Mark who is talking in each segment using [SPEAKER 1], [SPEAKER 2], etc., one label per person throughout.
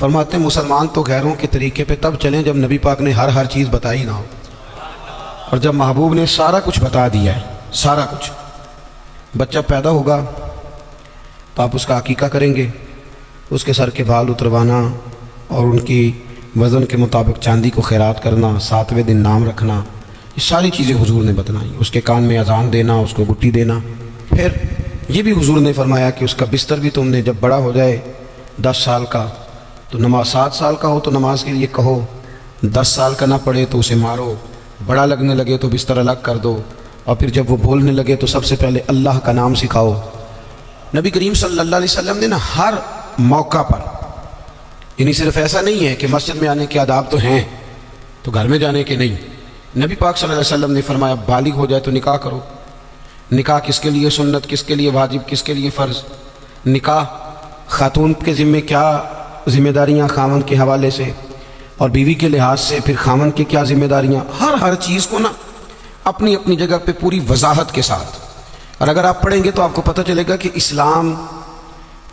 [SPEAKER 1] فرماتے ہیں مسلمان تو غیروں کے طریقے پہ تب چلیں جب نبی پاک نے ہر چیز بتائی نہ ہو، اور جب محبوب نے سارا کچھ بتا دیا ہے، سارا کچھ۔ بچہ پیدا ہوگا تو آپ اس کا عقیقہ کریں گے، اس کے سر کے بال اتروانا اور ان کی وزن کے مطابق چاندی کو خیرات کرنا، 7ویں دن نام رکھنا، یہ ساری چیزیں حضور نے بتلائیں۔ اس کے کان میں اذان دینا، اس کو گٹی دینا۔ پھر یہ بھی حضور نے فرمایا کہ اس کا بستر بھی تم نے جب بڑا ہو جائے 10 سال کا تو نماز، 7 سال کا ہو تو نماز کے لیے کہو، 10 سال کا نہ پڑھے تو اسے مارو، بڑا لگنے لگے تو بستر الگ کر دو، اور پھر جب وہ بولنے لگے تو سب سے پہلے اللہ کا نام سکھاؤ۔ نبی کریم صلی اللہ علیہ وسلم نے ہر موقع پر، یعنی صرف ایسا نہیں ہے کہ مسجد میں آنے کے آداب تو ہیں تو گھر میں جانے کے نہیں، نبی پاک صلی اللہ علیہ وسلم نے فرمایا بالغ ہو جائے تو نکاح کرو۔ نکاح کس کے لیے سنت، کس کے لیے واجب، کس کے لیے فرض؟ نکاح خاتون کے ذمے کیا ذمہ داریاں خاوند کے حوالے سے، اور بیوی کے لحاظ سے پھر خاوند کی کیا ذمہ داریاں، ہر چیز کو اپنی اپنی جگہ پہ پوری وضاحت کے ساتھ۔ اور اگر آپ پڑھیں گے تو آپ کو پتہ چلے گا کہ اسلام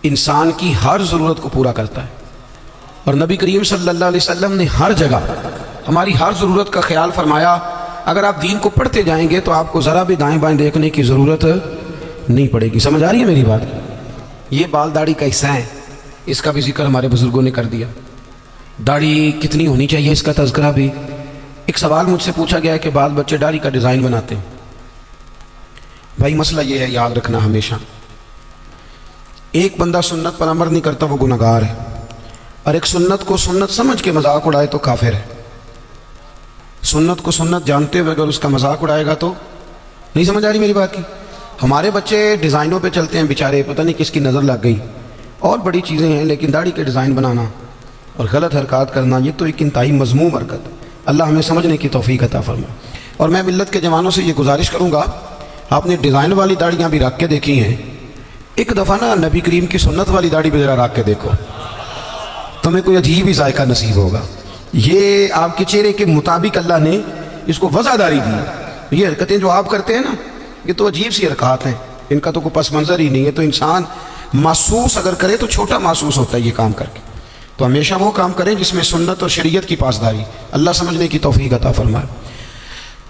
[SPEAKER 1] انسان کی ہر ضرورت کو پورا کرتا ہے، اور نبی کریم صلی اللہ علیہ وسلم نے ہر جگہ ہماری ہر ضرورت کا خیال فرمایا۔ اگر آپ دین کو پڑھتے جائیں گے تو آپ کو ذرا بھی دائیں بائیں دیکھنے کی ضرورت نہیں پڑے گی۔ سمجھ آ رہی ہے میری بات؟ یہ بال داڑھی کا حصہ ہے، اس کا بھی ذکر ہمارے بزرگوں نے کر دیا۔ داڑھی کتنی ہونی چاہیے اس کا تذکرہ بھی۔ ایک سوال مجھ سے پوچھا گیا ہے کہ بعض بچے داڑھی کا ڈیزائن بناتے ہیں۔ بھائی مسئلہ یہ ہے، یاد رکھنا ہمیشہ، ایک بندہ سنت پر عمل نہیں کرتا وہ گنہگار ہے، اور ایک سنت کو سنت سمجھ کے مذاق اڑائے تو کافر ہے۔ سنت کو سنت جانتے ہوئے اگر اس کا مذاق اڑائے گا تو نہیں۔ سمجھ آ رہی میری بات کی؟ ہمارے بچے ڈیزائنوں پہ چلتے ہیں بیچارے، پتہ نہیں کس کی نظر لگ گئی، اور بڑی چیزیں ہیں، لیکن داڑھی کے ڈیزائن بنانا اور غلط حرکات کرنا یہ تو ایک انتہائی مذموم حرکت ہے۔ اللہ ہمیں سمجھنے کی توفیق عطا فرمائے۔ اور میں ملت کے جوانوں سے یہ گزارش کروں گا، آپ نے ڈیزائن والی داڑیاں بھی رکھ کے دیکھی ہیں، ایک دفعہ نبی کریم کی سنت والی داڑھی بھی ذرا رکھ کے دیکھو، تمہیں کوئی عجیب ہی ذائقہ نصیب ہوگا۔ یہ آپ کے چہرے کے مطابق اللہ نے اس کو وضاحت دی۔ یہ حرکتیں جو آپ کرتے ہیں نا، یہ تو عجیب سی حرکات ہیں، ان کا تو کوئی پس منظر ہی نہیں ہے، تو انسان محسوس اگر کرے تو چھوٹا محسوس ہوتا ہے یہ کام کر کے۔ تو ہمیشہ وہ کام کریں جس میں سنت اور شریعت کی پاسداری، اللہ سمجھنے کی توفیق عطا فرمائے۔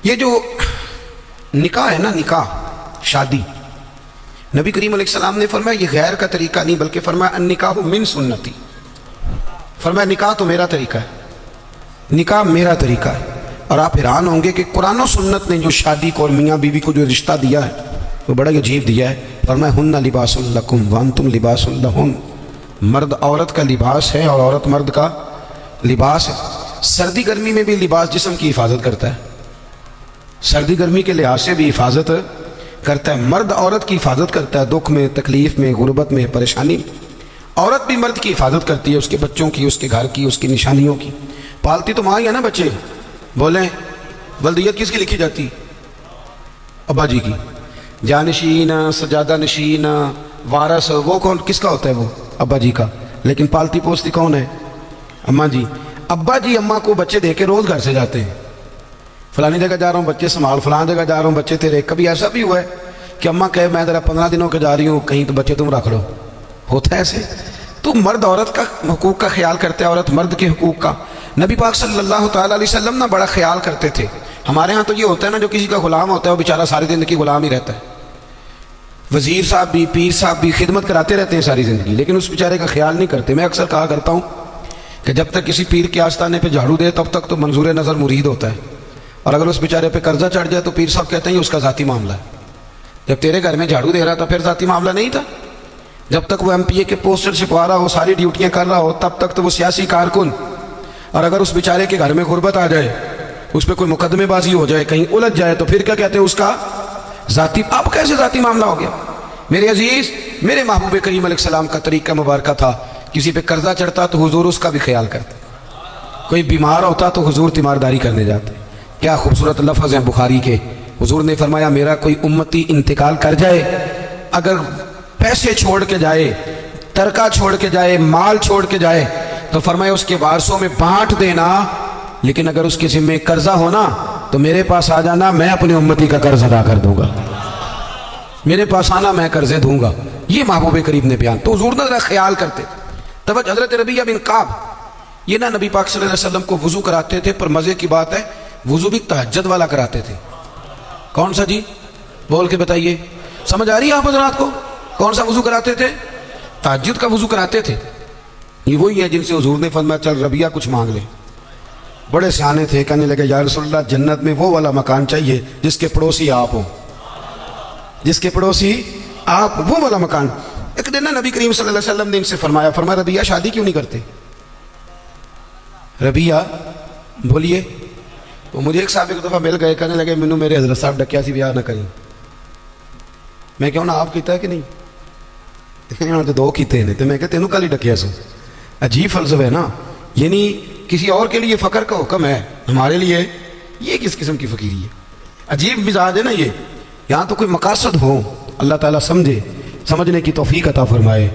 [SPEAKER 1] یہ جو نکاح ہے نا، نکاح شادی، نبی کریم علیہ السلام نے فرمایا یہ غیر کا طریقہ نہیں، بلکہ فرمایا النکاح من سنتی، فرمایا نکاح تو میرا طریقہ ہے، نکاح میرا طریقہ ہے۔ اور آپ حیران ہوں گے کہ قرآن و سنت نے جو شادی کو اور میاں بیوی کو جو رشتہ دیا ہے وہ بڑا عجیب دیا ہے۔ فرمایا ہن لباس لکم وانتم لباس لہن، مرد عورت کا لباس ہے اور عورت مرد کا لباس ہے۔ سردی گرمی میں بھی لباس جسم کی حفاظت کرتا ہے، سردی گرمی کے لحاظ سے بھی حفاظت کرتا ہے۔ مرد عورت کی حفاظت کرتا ہے، دکھ میں، تکلیف میں، غربت میں، پریشانی میں۔ عورت بھی مرد کی حفاظت کرتی ہے، اس کے بچوں کی، اس کے گھر کی، اس کی نشانیوں کی۔ پالتی تو ماں ہی ہے نا بچے، بولیں ولدیت کس کی لکھی جاتی؟ ابا جی کی۔ جانشین، سجادہ نشین، وارث، وہ کون کس کا ہوتا ہے؟ وہ ابا جی کا۔ لیکن پالتی پوستی کون ہے؟ اماں جی۔ ابا جی اماں کو بچے دے کے روز گھر سے جاتے ہیں، فلانی جگہ جا رہا ہوں بچے سنبھال، فلان جگہ جا رہا ہوں بچے تیرے۔ کبھی ایسا بھی ہوا ہے کہ اماں کہے میں ذرا 15 دنوں کے جا رہی ہوں کہیں، تو بچے تم رکھ لو، ہوتا ہے ایسے؟ تو مرد عورت کا حقوق کا خیال کرتا ہے، عورت مرد کے حقوق کا۔ نبی پاک صلی اللہ تعالیٰ علیہ وسلم بڑا خیال کرتے تھے۔ ہمارے ہاں تو یہ ہوتا ہے نا، جو کسی کا غلام ہوتا ہے وہ بیچارہ ساری زندگی غلام ہی رہتا ہے۔ وزیر صاحب بھی، پیر صاحب بھی خدمت کراتے رہتے ہیں ساری زندگی، لیکن اس بیچارے کا خیال نہیں کرتے۔ میں اکثر کہا کرتا ہوں کہ جب تک کسی پیر کے آستانے پہ جھاڑو دے تب تک تو منظور نظر مرید ہوتا ہے، اور اگر اس بیچارے پہ قرضہ چڑھ جائے تو پیر صاحب کہتے ہیں یہ اس کا ذاتی معاملہ ہے۔ جب تیرے گھر میں جھاڑو دے رہا تھا پھر ذاتی معاملہ نہیں تھا؟ جب تک وہ MP کے پوسٹر چھپوا رہا ہو، ساری ڈیوٹیاں کر رہا ہو، تب تک تو وہ سیاسی کارکن۔ اور اگر اس بیچارے کے گھر میں غربت آ جائے، اس پہ کوئی مقدمے بازی ہو جائے، کہیں الجھ جائے، تو پھر کیا کہتے ہیں؟ اس کا ذاتی۔ اب کیسے ذاتی معاملہ ہو گیا؟ میرے عزیز، میرے محبوب کریم علیہ السلام کا طریقہ مبارکہ تھا، کسی پہ قرضہ چڑھتا تو حضور اس کا بھی خیال کرتے، کوئی بیمار ہوتا تو حضور تیمارداری کرنے جاتے۔ کیا خوبصورت لفظ ہیں بخاری کے۔ حضور نے فرمایا میرا کوئی امتی انتقال کر جائے، اگر پیسے چھوڑ کے جائے، ترکہ چھوڑ کے جائے، مال چھوڑ کے جائے، تو فرمایا اس کے وارثوں میں بانٹ دینا، لیکن اگر اس کے ذمہ قرضہ ہونا تو میرے پاس آ جانا، میں اپنے امتی کا قرض ادا کر دوں گا، میرے پاس آنا، میں قرضے دوں گا۔ یہ محبوب کریم نے بیان۔ تو حضور نے ذرا خیال کرتے۔ توجہ، حضرت ربیعہ بن کعب یہ نہ نبی پاک صلی اللہ علیہ وسلم کو وضو کراتے تھے، پر مزے کی بات ہے وضو بھی تہجد والا کراتے تھے۔ کون سا جی؟ بول کے بتائیے، سمجھ آ رہی ہے آپ حضرات کو؟ کون سا وضو کراتے تھے؟ تہجد کا وضو کراتے تھے۔ یہ وہی ہے جن سے حضور نے فرمایا چل ربیہ کچھ مانگ لے۔ بڑے سیانے تھے، کہنے لگے یا رسول اللہ جنت میں وہ والا مکان چاہیے جس کے پڑوسی آپ ہوں، جس کے پڑوسی آپ، وہ والا مکان۔ ایک دن نبی کریم صلی اللہ علیہ وسلم نے ان سے فرمایا ربیہ شادی کیوں نہیں کرتے؟ ربیہ بولیے۔ وہ مجھے ایک صاحب ایک دفعہ مل گئے، کہنے لگے مینوں میرے حضرت صاحب ڈکیا سی بیاہ نہ کریں۔ میں کہوں نا آپ کیتا ہے کہ نہیں؟ انہوں نے 2 کیتے ہیں، تو میں کہتے تینوں کل ہی ڈکیا سو۔ عجیب فلسفہ ہے نا، یعنی کسی اور کے لیے فقر کا حکم ہے، ہمارے لیے یہ کس قسم کی فقیری ہے؟ عجیب مزاج ہے نا یہ۔ یہاں تو کوئی مقاصد ہو، اللہ تعالیٰ سمجھے، سمجھنے کی توفیق عطا فرمائے،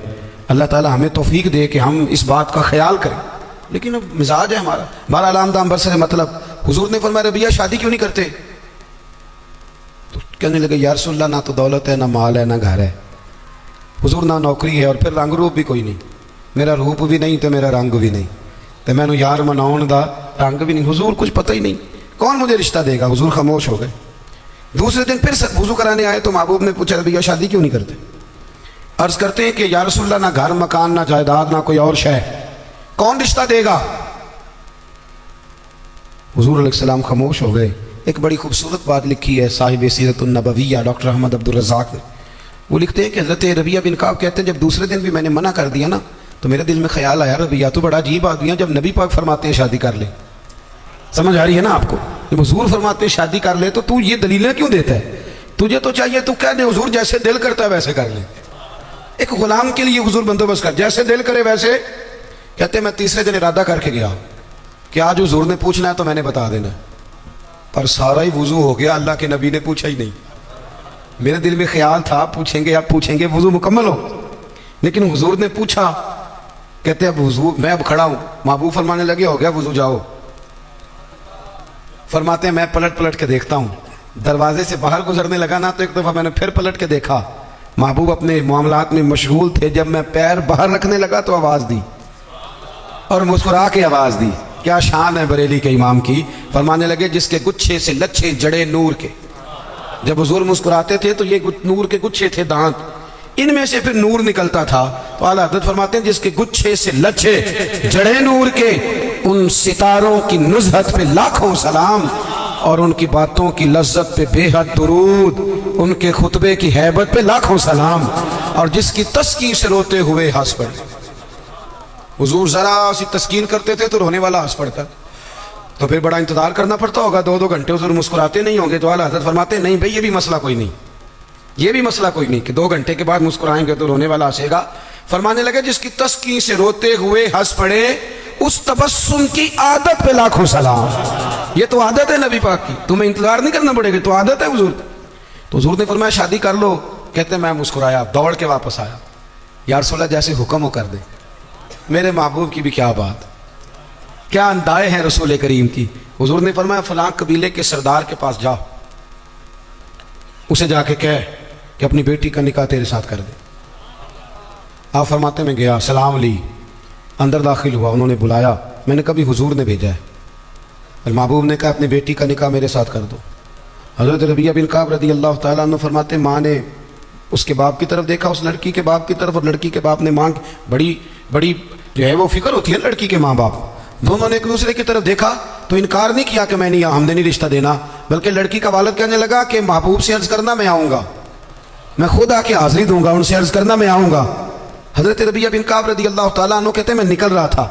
[SPEAKER 1] اللہ تعالیٰ ہمیں توفیق دے کہ ہم اس بات کا خیال کریں، لیکن اب مزاج ہے ہمارا۔ بہرحال عام برسر مطلب حضور نے فرمایا ربیہ شادی کیوں نہیں کرتے؟ تو کہنے لگے یا رسول اللہ نہ تو دولت ہے، نہ مال ہے، نہ گھر ہے حضور، نہ نوکری ہے، اور پھر رنگ روپ بھی کوئی نہیں، میرا روپ بھی نہیں تو میرا رنگ بھی نہیں، تو میں نے یار مناؤن دا رنگ بھی نہیں، حضور کچھ پتہ ہی نہیں، کون مجھے رشتہ دے گا؟ حضور خاموش ہو گئے۔ دوسرے دن پھر وضو کرانے آئے تو محبوب نے پوچھا ربیہ شادی کیوں نہیں کرتے؟ عرض کرتے ہیں کہ یا رسول اللہ نہ گھر مکان، نہ جائیداد، نہ کوئی اور شے، کون رشتہ دے گا؟ حضور علیہ السلام خاموش ہو گئے۔ ایک بڑی خوبصورت بات لکھی ہے صاحب سیرت النبویہ ڈاکٹر احمد عبد الرزاق نے، وہ لکھتے ہیں کہ حضرت ربیہ بن کعب کہتے ہیں جب دوسرے دن بھی میں نے منع کر دیا نا تو میرے دل میں خیال آیا ربیہ تو بڑا عجیب آدمی ہے، جب نبی پاک فرماتے ہیں شادی کر لے، سمجھ آ رہی ہے نا آپ کو؟ جب حضور فرماتے ہیں شادی کر لے تو یہ دلیلیں کیوں دیتا ہے؟ تجھے تو چاہیے تو کہہ دے حضور جیسے دل کرتا ہے ویسے کر لے۔ ایک غلام کے لیے حضور بندوبست کر، جیسے دل کرے ویسے۔ کہتے ہیں میں تیسرے دن ارادہ کر کے گیا کہ آج حضور نے پوچھنا ہے تو میں نے بتا دینا، پر سارا ہی وضو ہو گیا، اللہ کے نبی نے پوچھا ہی نہیں۔ میرے دل میں خیال تھا پوچھیں گے، اب پوچھیں گے، وضو مکمل ہو، لیکن حضور نے پوچھا۔ کہتے ہیں اب حضور میں اب کھڑا ہوں، محبوب فرمانے لگے ہو گیا وضو جاؤ۔ فرماتے ہیں میں پلٹ پلٹ کے دیکھتا ہوں، دروازے سے باہر گزرنے لگا نا تو ایک دفعہ میں نے پھر پلٹ کے دیکھا، محبوب اپنے معاملات میں مشغول تھے۔ جب میں پیر باہر رکھنے لگا تو آواز دی اور مسکرا کے آواز دی۔ کیا شان ہے بریلی کے امام کی، فرمانے لگے جس کے گچھے سے لچھے جڑے نور کے۔ جب حضور مسکراتے تھے تو یہ نور کے گچھے تھے، دانت، ان میں سے پھر نور نکلتا تھا۔ تو اعلیٰ حضرت فرماتے ہیں جس کے گچھے سے لچھے جڑے نور کے، ان ستاروں کی نزہت پہ لاکھوں سلام، اور ان کی باتوں کی لذت پہ بے حد درود، ان کے خطبے کی ہیبت پہ لاکھوں سلام، اور جس کی تسکین سے روتے ہوئے ہنس پڑے۔ حضور ذرا سی تسکین کرتے تھے تو رونے والا ہنس پڑتا، تو پھر بڑا انتظار کرنا پڑتا ہوگا، 2 گھنٹے حضور مسکراتے نہیں ہوں گے۔ تو اعلیٰ حضرت فرماتے ہیں نہیں بھائی یہ بھی مسئلہ کوئی نہیں، یہ بھی مسئلہ کوئی نہیں کہ 2 گھنٹے کے بعد مسکرائیں گے تو رونے والا ہنسے گا۔ فرمانے لگے جس کی تسکین سے روتے ہوئے ہنس پڑے، اس تبسم کی عادت پہ لاکھوں سلام۔ یہ تو عادت ہے نبی پاک کی، تمہیں انتظار نہیں کرنا پڑے گا، تو عادت ہے حضور۔ تو حضور نے فرمایا شادی کر لو۔ کہتے ہیں میں مسکرایا، دوڑ کے واپس آیا، یا رسول اللہ جیسے حکم ہو کر دے۔ میرے محبوب کی بھی کیا بات، کیا اندائے ہیں رسول کریم کی۔ حضور نے فرمایا فلاں قبیلے کے سردار کے پاس جا، اسے جا کے کہہ کہ اپنی بیٹی کا نکاح تیرے ساتھ کر دے۔ آپ فرماتے میں گیا، سلام لی، اندر داخل ہوا، انہوں نے بلایا، میں نے کبھی حضور نے بھیجا ہے، اور محبوب نے کہا اپنی بیٹی کا نکاح میرے ساتھ کر دو۔ حضرت ربیہ بن کعب رضی اللہ تعالیٰ عنہ فرماتے ماں نے اس کے باپ کی طرف دیکھا، اس لڑکی کے باپ کی طرف، اور لڑکی کے باپ نے مانگ، بڑی جو ہے وہ فکر ہوتی ہے لڑکی کے ماں باپ، دونوں نے ایک دوسرے کی طرف دیکھا تو انکار نہیں کیا کہ میں نہیں، ہم نے نہیں رشتہ دینا، بلکہ لڑکی کا والد کہنے لگا کہ محبوب سے عرض کرنا میں آؤں گا، میں خود آ کے حاضری دوں گا، ان سے عرض کرنا میں آؤں گا۔ حضرت ربیہ بن کعب رضی اللہ تعالیٰ عنہ کہتے ہیں میں نکل رہا تھا،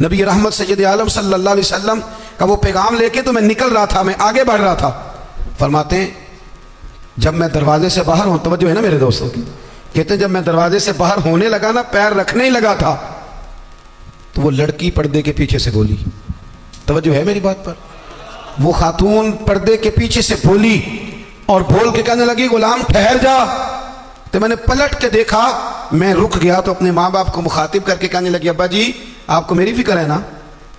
[SPEAKER 1] نبی رحمت سید عالم صلی اللہ علیہ وسلم کا وہ پیغام لے کے تو میں نکل رہا تھا، میں آگے بڑھ رہا تھا۔ فرماتے ہیں جب میں دروازے سے باہر ہوں، توجہ ہے نا میرے دوستوں کی، کہتے ہیں جب میں دروازے سے باہر ہونے لگا نا، پیر رکھنے ہی لگا تھا، تو وہ لڑکی پردے کے پیچھے سے بولی، توجہ ہے میری بات پر، وہ خاتون پردے کے پیچھے سے بولی اور بول کے کہنے لگی غلام ٹھہر جا۔ تو میں نے پلٹ کے دیکھا، میں رک گیا تو اپنے ماں باپ کو مخاطب کر کے کہنے لگی ابا جی آپ کو میری فکر ہے نا،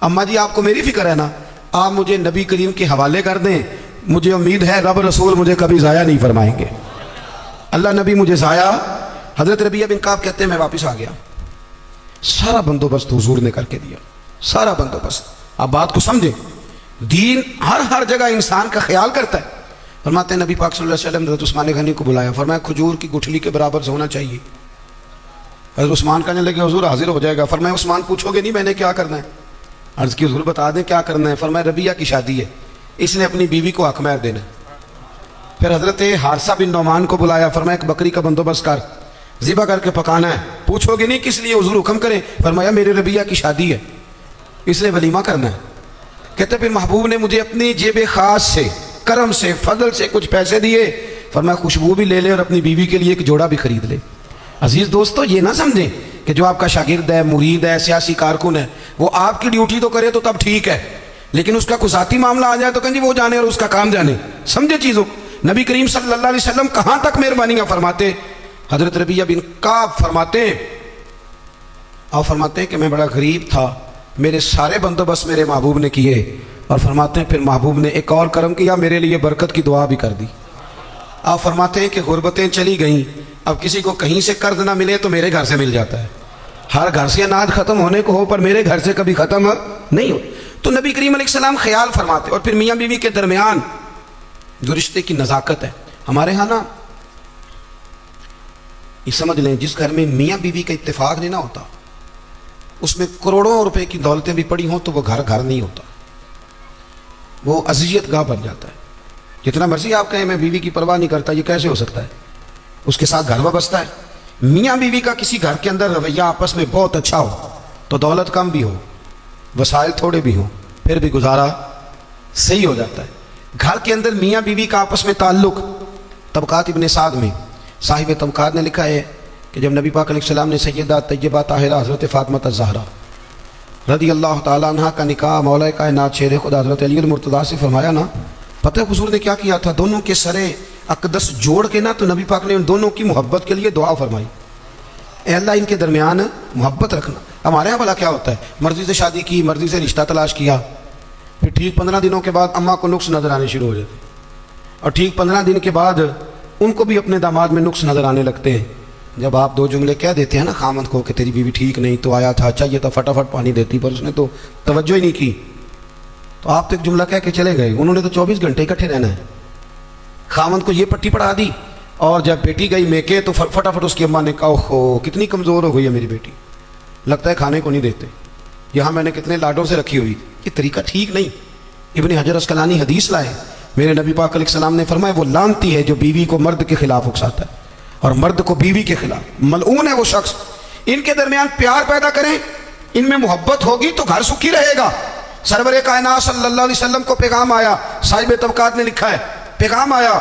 [SPEAKER 1] اماں جی آپ کو میری فکر ہے نا، آپ مجھے نبی کریم کے حوالے کر دیں، مجھے امید ہے رب رسول مجھے کبھی ضائع نہیں فرمائیں گے، اللہ نبی مجھے ضائع۔ حضرت ربیہ بن کعب کہتے ہیں میں واپس آ گیا، سارا بندوبست حضور نے کر کے دیا، سارا بندوبست. آپ بات کو سمجھیں, دین ہر جگہ انسان کا خیال کرتا ہے. فرماتے ہیں نبی پاک صلی اللہ علیہ وسلم نے حضرت عثمان غنی کو بلایا, فرمایا کھجور کی گٹھلی کے برابر سے ہونا چاہیے. حضرت عثمان کہنے لگے حضور حاضر ہو جائے گا. فرمایا عثمان پوچھو گے نہیں میں نے کیا کرنا ہے؟ عرض کی حضور بتا دیں کیا کرنا ہے. فرمایا ربیہ کی شادی ہے, اس نے اپنی بیوی کو حق مہر دینا. پھر حضرت حارثہ بن نعمان کو بلایا, فرمایا ایک بکری کا بندوبست کر, ذبح کر کے پکانا ہے. پوچھو گے نہیں کس لیے؟ حضور حکم کریں. فرمایا میرے ربیہ کی شادی ہے, اس لیے ولیمہ کرنا ہے. کہتے پھر محبوب نے مجھے اپنی جیب خاص سے, کرم سے, فضل سے کچھ پیسے دیے. فرمایا خوشبو بھی لے لے اور اپنی بیوی کے لیے ایک جوڑا بھی خرید لے. عزیز دوستو, یہ نہ سمجھیں کہ جو آپ کا شاگرد ہے, مرید ہے, سیاسی کارکن ہے, وہ آپ کی ڈیوٹی تو کرے تو تب ٹھیک ہے, لیکن اس کا کوئی ذاتی معاملہ آ جائے تو کہیں جی وہ جانے اور اس کا کام جانے. سمجھے چیزوں. نبی کریم صلی اللہ علیہ وسلم کہاں تک مہربانیاں فرماتے. حضرت ربیہ بن کعب فرماتے ہیں کہ میں بڑا غریب تھا, میرے سارے بندوبست میرے محبوب نے کیے. اور فرماتے ہیں پھر محبوب نے ایک اور کرم کیا, میرے لیے برکت کی دعا بھی کر دی. آپ فرماتے ہیں کہ غربتیں چلی گئیں, اب کسی کو کہیں سے قرض نہ ملے تو میرے گھر سے مل جاتا ہے. ہر گھر سے اناج ختم ہونے کو ہو پر میرے گھر سے کبھی ختم نہیں ہو. تو نبی کریم علیہ السلام خیال فرماتے. اور پھر میاں بیوی کے درمیان جو رشتے کی نزاکت ہے, ہمارے ہاں نا یہ سمجھ لیں, جس گھر میں میاں بیوی کا اتفاق نہیں نہ ہوتا, اس میں کروڑوں روپے کی دولتیں بھی پڑی ہوں تو وہ گھر نہیں ہوتا, وہ اذیت گاہ بن جاتا ہے. جتنا مرضی آپ کہیں میں بیوی کی پرواہ نہیں کرتا, یہ کیسے ہو سکتا ہے؟ اس کے ساتھ گھر وابستہ ہے. میاں بیوی کا کسی گھر کے اندر رویہ آپس میں بہت اچھا ہو تو دولت کم بھی ہو, وسائل تھوڑے بھی ہوں, پھر بھی گزارا صحیح ہو جاتا ہے. گھر کے اندر میاں بیوی کا آپس میں تعلق, طبقات ابن سعد میں صاحب طبقات نے لکھا ہے کہ جب نبی پاک علیہ السلام نے سیدہ طیبہ طاہرہ حضرت فاطمہ الزہرا رضی اللہ تعالیٰ عنہ کا نکاح مولا کائنات شیر خدا حضرت علی المرتضیٰ سے فرمایا نا, پتہ حضور نے کیا کیا تھا؟ دونوں کے سرے اقدس جوڑ کے نا, تو نبی پاک نے ان دونوں کی محبت کے لیے دعا فرمائی, اے اللہ ان کے درمیان محبت رکھنا. ہمارے یہاں بھلا کیا ہوتا ہے, مرضی سے شادی کی, مرضی سے رشتہ تلاش کیا, پھر ٹھیک 15 دنوں کے بعد اماں کو نقص نظر آنے شروع ہو جاتے, اور ٹھیک 15 دن کے بعد ان کو بھی اپنے داماد میں نقص نظر آنے لگتے ہیں. جب آپ 2 جملے کہہ دیتے ہیں نا خامند کو کہ تیری بیوی ٹھیک نہیں, تو آیا تھا, چاہیے تھا فٹافٹ پانی دیتی, پر اس نے تو توجہ ہی نہیں کی, تو آپ تو ایک جملہ کہہ کے چلے گئے, انہوں نے تو 24 گھنٹے اکٹھے رہنا ہے. خامند کو یہ پٹی پڑھا دی, اور جب بیٹی گئی میکے تو فٹافٹ اس کی اماں نے کہا اوہو کتنی کمزور ہو گئی ہے میری بیٹی, لگتا ہے کھانے کو نہیں دیتے, یہاں میں نے کتنے لاڈوں سے رکھی ہوئی. یہ طریقہ ٹھیک نہیں. ابن حجر اسقلانی حدیث لائے, میرے نبی پاک علیہ السلام نے فرمایا وہ لعنتی ہے جو بیوی کو مرد کے خلاف اکساتا ہے اور مرد کو بیوی کے خلاف, ملعون ہے وہ شخص. ان کے درمیان پیار پیدا کریں, ان میں محبت ہوگی تو گھر سکھی رہے گا. سرور کائنات صلی اللہ علیہ وسلم کو پیغام آیا, صاحب طبقات نے لکھا ہے, پیغام آیا,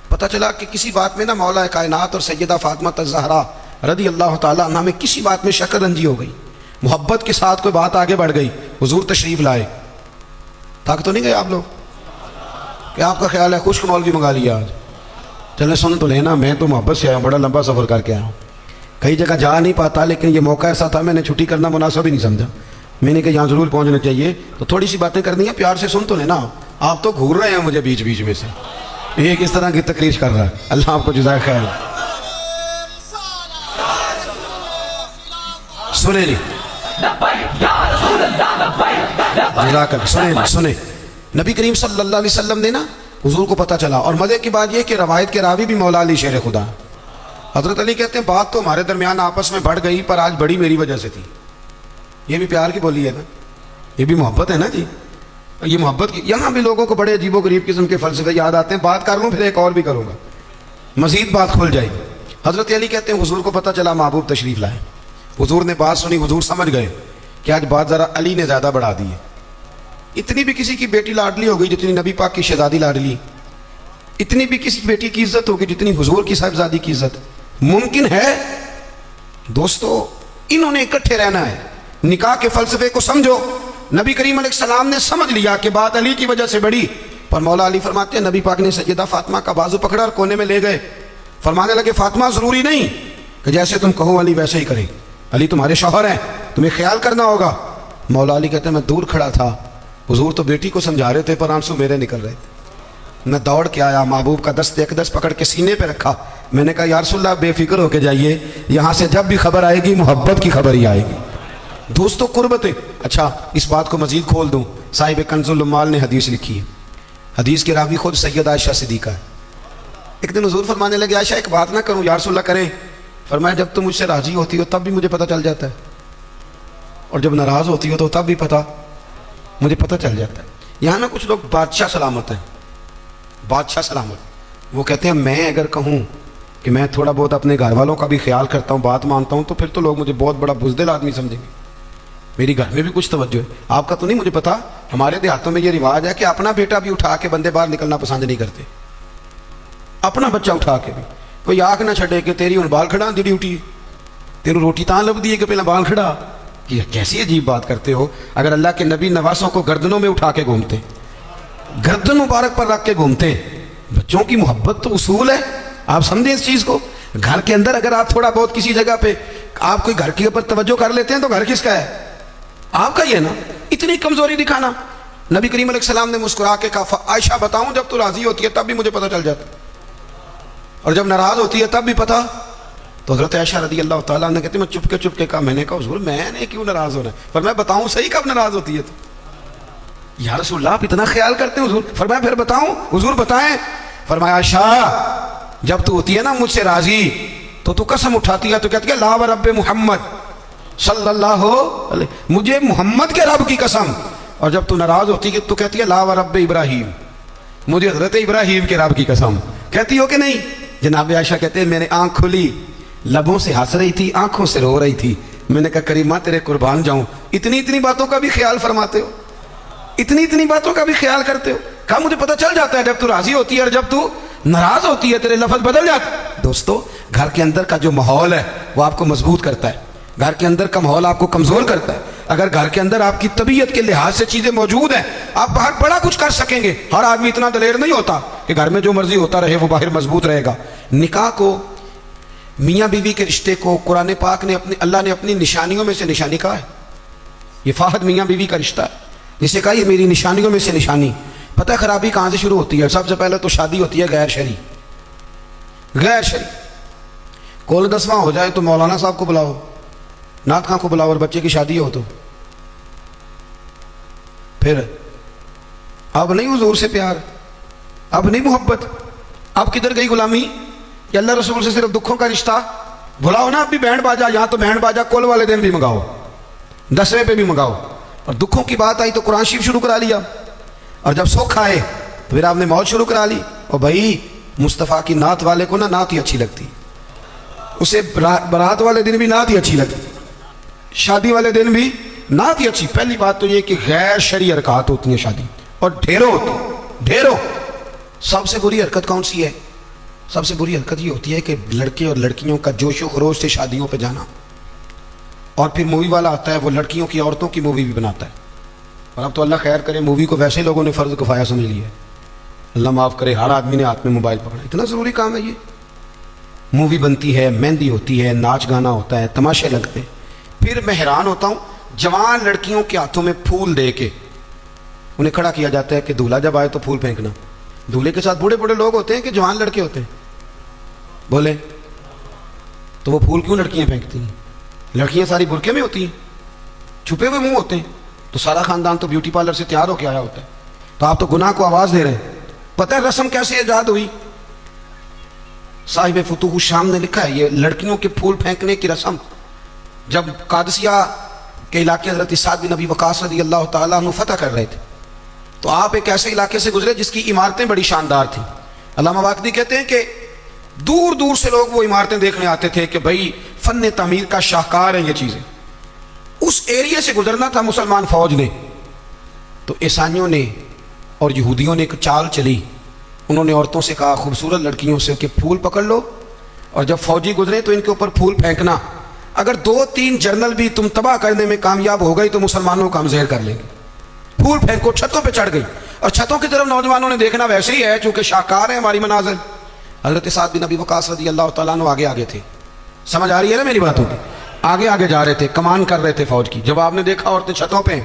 [SPEAKER 1] پتہ چلا کہ کسی بات میں نا مولا کائنات اور سیدہ فاطمہ الزہرا رضی اللہ تعالیٰ عنہ میں کسی بات میں شکر رنجی ہو گئی, محبت کے ساتھ کوئی بات آگے بڑھ گئی, حضور تشریف لائے. تھک تو نہیں گئے آپ لوگ کہ آپ کا خیال ہے خشک مولوی منگا لیا آج, چلے سن تو لینا, میں تو محبت سے آیا ہوں, بڑا لمبا سفر کر کے آیا ہوں, کئی جگہ جا نہیں پاتا, لیکن یہ موقع ایسا تھا میں نے چھٹی کرنا مناسب ہی نہیں سمجھا, میں نے کہا یہاں ضرور پہنچنا چاہیے, تو تھوڑی سی باتیں کرنی ہیں, پیار سے سن تو لینا. آپ تو گھور رہے ہیں مجھے بیچ بیچ میں سے, یہ کس طرح کی تقریر کر رہا ہے, اللہ آپ کو جزائے خیر. سنے نہیں سنے نبی کریم صلی اللہ علیہ وسلم نے نا حضور کو پتہ چلا, اور مزے کی بات یہ کہ روایت کے راوی بھی مولا علی شیر خدا حضرت علی کہتے ہیں بات تو ہمارے درمیان آپس میں بڑھ گئی, پر آج بڑی میری وجہ سے تھی. یہ بھی پیار کی بولی ہے نا, یہ بھی محبت ہے نا جی, یہ محبت کی. یہاں بھی لوگوں کو بڑے عجیب و غریب قسم کے فلسفے یاد آتے ہیں, بات کر لوں پھر ایک اور بھی کروں گا, مزید بات کھل جائے گی. حضرت علی کہتے ہیں حضور کو پتہ چلا محبوب تشریف لائے, حضور نے بات سنی, حضور سمجھ گئے کہ آج بات ذرا علی نے زیادہ بڑھا دی ہے. اتنی بھی کسی کی بیٹی لاڈلی ہو گئی جتنی نبی پاک کی شہزادی لاڈلی, اتنی بھی کسی بیٹی کی عزت ہوگی جتنی حضور کی صاحبزادی کی عزت ممکن ہے؟ دوستو انہوں نے اکٹھے رہنا ہے. نکاح کے فلسفے کو سمجھو. نبی کریم علیہ السلام نے سمجھ لیا کہ بات علی کی وجہ سے بڑی, پر مولا علی فرماتے ہیں نبی پاک نے سیدہ فاطمہ کا بازو پکڑا اور کونے میں لے گئے, فرمانے لگے فاطمہ ضروری نہیں کہ جیسے تم کہو علی ویسے ہی کریں, علی تمہارے شوہر ہیں, تمہیں خیال کرنا ہوگا. مولا علی کہتے ہیں میں دور کھڑا تھا, حضور تو بیٹی کو سمجھا رہے تھے پر آنسو میرے نکل رہے تھے. میں دوڑ کے آیا, محبوب کا دست اقدس پکڑ کے سینے پہ رکھا, میں نے کہا یا رسول اللہ بے فکر ہو کے جائیے, یہاں سے جب بھی خبر آئے گی محبت کی خبر ہی آئے گی. دوستو قربت. اچھا اس بات کو مزید کھول دوں, صاحب کنز العمال نے حدیث لکھی ہے, حدیث کے راوی خود سید عائشہ صدیقہ ہے. ایک دن حضور فرمانے لگے عائشہ ایک بات نہ کروں, یا رسول اللہ کریں. فرمایا جب تم مجھ سے راضی ہوتی ہو تب بھی مجھے پتہ چل جاتا ہے, اور جب ناراض ہوتی ہو تو تب بھی مجھے پتہ چل جاتا ہے. یہاں نا کچھ لوگ بادشاہ سلامت ہیں, بادشاہ سلامت. وہ کہتے ہیں میں اگر کہوں کہ میں تھوڑا بہت اپنے گھر والوں کا بھی خیال کرتا ہوں, بات مانتا ہوں, تو پھر تو لوگ مجھے بہت بڑا بزدل آدمی سمجھیں گے. میری گھر میں بھی کچھ توجہ ہے, آپ کا تو نہیں مجھے پتا. ہمارے دیہاتوں میں یہ رواج ہے کہ اپنا بیٹا بھی اٹھا کے بندے باہر نکلنا پسند نہیں کرتے, اپنا بچہ اٹھا کے بھی. کوئی آنکھ نہ چھڑے کہ تیری ہوں بال کھڑا دی ڈیوٹی, تیرو روٹی تاں لب دی ہے کہ پہلے بال کھڑا. یہ کیسی عجیب بات کرتے ہو. اگر اللہ کے نبی نواسوں کو گردنوں میں اٹھا کے گھومتے, گردن مبارک پر رکھ کے گھومتے. بچوں کی محبت تو اصول ہے, آپ سمجھیں اس چیز کو. گھر کے اندر اگر آپ تھوڑا بہت کسی جگہ پہ آپ کوئی گھر کے اوپر توجہ کر لیتے ہیں تو گھر کس کا ہے؟ آپ کا ہی ہے نا. اتنی کمزوری دکھانا. نبی کریم علیہ السلام نے مسکرا کے کہا عائشہ بتاؤں جب تو راضی ہوتی ہے تب بھی مجھے پتہ چل جاتا ہے, اور جب ناراض ہوتی ہے تب بھی پتہ. تو حضرت عائشہ رضی اللہ تعالیٰ نے کہتے میں چپ کے کہا, میں نے کہا حضور میں نے کیوں ناراض ہونا ہے, پر میں بتاؤں صحیح کب ناراض ہوتی ہے تو. یا رسول اللہ آپ اتنا خیال کرتے ہیں حضور. فرمایا پھر بتاؤں حضور بتائیں. فرمایا عائشہ جب تو ہوتی ہے نا مجھ سے راضی تو قسم اٹھاتی ہے, تو کہتی ہے لا و رب محمد صلی اللہ علیہ, مجھے محمد کے رب کی قسم. اور جب تو ناراض ہوتی ہے تو کہتی ہے لا و رب ابراہیم, مجھے حضرت ابراہیم کے رب کی قسم. کہتی ہو کہ نہیں؟ جناب عائشہ کہتے ہیں میں نے آنکھ کھلی, لبوں سے ہنس رہی تھی, آنکھوں سے رو رہی تھی. میں نے کہا کریمہ تیرے قربان جاؤں, اتنی باتوں کا بھی خیال فرماتے ہو, اتنی باتوں کا بھی خیال کرتے ہو. کہا مجھے پتہ چل جاتا ہے جب تو راضی ہوتی ہے اور جب تو ناراض ہوتی ہے تیرے لفظ بدل جاتے. دوستو گھر کے اندر کا جو ماحول ہے وہ آپ کو مضبوط کرتا ہے, گھر کے اندر کا ماحول آپ کو کمزور کرتا ہے. اگر گھر کے اندر آپ کی طبیعت کے لحاظ سے چیزیں موجود ہیں آپ باہر بڑا کچھ کر سکیں گے. ہر آدمی اتنا دلیر نہیں ہوتا کہ گھر میں جو مرضی ہوتا رہے وہ باہر مضبوط رہے گا. نکاح کو, میاں بیوی کے رشتے کو قرآن پاک نے اللہ نے اپنی نشانیوں میں سے نشانی کہا ہے. یہ فاحد میاں بیوی کا رشتہ ہے, جسے کہا یہ میری نشانیوں میں سے نشانی. پتہ خرابی کہاں سے شروع ہوتی ہے؟ سب سے پہلے تو شادی ہوتی ہے غیر شرعی. غیر شرعی کول 10واں ہو جائے تو مولانا صاحب کو بلاؤ, نعت خاں کو بلاؤ, اور بچے کی شادی ہو تو پھر اب نہیں حضور سے پیار, اب نہیں محبت, اب کدھر گئی غلامی کہ اللہ رسول سے صرف دکھوں کا رشتہ. بلاؤ نا اب بھی بینڈ باجا, یہاں تو بینڈ باجا کول والے دن بھی منگاؤ, 10ویں پہ بھی منگاؤ. اور دکھوں کی بات آئی تو قرآن شریف شروع کرا لیا, اور جب سکھ آئے تو پھر آپ نے موت شروع کرا لی. اور بھائی مصطفیٰ کی نعت والے کو نا نعت ہی اچھی لگتی, اسے برات والے دن بھی نعت ہی اچھی لگتی, شادی والے دن بھی نعت ہی اچھی. پہلی بات تو یہ کہ غیر شرعی حرکات ہوتی ہیں شادی, اور ڈھیروں ہوتی ہیں, ڈھیروں. سب سے بری حرکت کون سی ہے؟ سب سے بری حرکت یہ ہوتی ہے کہ لڑکے اور لڑکیوں کا جوش و خروش سے شادیوں پہ جانا, اور پھر مووی والا آتا ہے وہ لڑکیوں کی عورتوں کی مووی بھی بناتا ہے. اور اب تو اللہ خیر کرے مووی کو ویسے لوگوں نے فرض کفایہ سمجھ لیا ہے, اللہ معاف کرے, ہر آدمی نے ہاتھ میں موبائل پکڑا. اتنا ضروری کام ہے یہ. مووی بنتی ہے, مہندی ہوتی ہے, ناچ گانا ہوتا ہے, تماشے لگتے ہیں. پھر میں حیران ہوتا ہوں جوان لڑکیوں کے ہاتھوں میں پھول دے کے انہیں کھڑا کیا جاتا ہے کہ دولہا جب آئے تو پھول پھینکنا. دولہے کے ساتھ بوڑھے بوڑھے لوگ ہوتے ہیں کہ جوان لڑکے ہوتے ہیں؟ بولے تو وہ پھول کیوں لڑکیاں پھینکتی ہیں؟ لڑکیاں ساری برقعے میں ہوتی ہیں, چھپے ہوئے منہ ہوتے ہیں, تو سارا خاندان تو بیوٹی پارلر سے تیار ہو کے آیا ہوتا ہے. تو آپ تو گناہ کو آواز دے رہے ہیں. پتہ ہے رسم کیسے ایجاد ہوئی؟ صاحب فتوح الشام نے لکھا ہے یہ لڑکیوں کے پھول پھینکنے کی رسم جب قادسیہ کے علاقے حضرت سعد بن ابی وقاص رضی اللہ تعالیٰ عنہ فتح کر رہے تھے, تو آپ ایک ایسے علاقے سے گزرے جس کی عمارتیں بڑی شاندار تھیں. علامہ واقدی کہتے ہیں کہ دور دور سے لوگ وہ عمارتیں دیکھنے آتے تھے کہ بھائی فن تعمیر کا شاہکار ہیں یہ چیزیں. اس ایریے سے گزرنا تھا مسلمان فوج نے, تو عیسائیوں نے اور یہودیوں نے ایک چال چلی. انہوں نے عورتوں سے کہا خوبصورت لڑکیوں سے کہ پھول پکڑ لو, اور جب فوجی گزرے تو ان کے اوپر پھول پھینکنا. اگر 2-3 جرنل بھی تم تباہ کرنے میں کامیاب ہو گئی تو مسلمانوں کو ہم زہر کر لیں گے. پھول پھینکو. چھتوں پہ چڑھ گئی, اور چھتوں کی طرف نوجوانوں نے دیکھنا ویسے ہی ہے چونکہ شاہکار ہے ہماری مناظر. حضرت سعد بن ابی وقاص رضی اللہ تعالیٰ عنہ آگے تھے. سمجھ آ رہی ہے نا میری باتوں کی؟ آگے جا رہے تھے, کمان کر رہے تھے فوج کی. جب آپ نے دیکھا عورتیں چھتوں پہ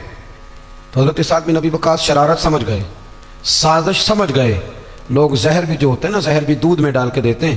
[SPEAKER 1] تو حضرت سعد بن ابی وقاص شرارت سمجھ گئے, سازش سمجھ گئے. لوگ زہر بھی جو ہوتے ہیں نا, زہر بھی دودھ میں ڈال کے دیتے ہیں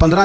[SPEAKER 1] 15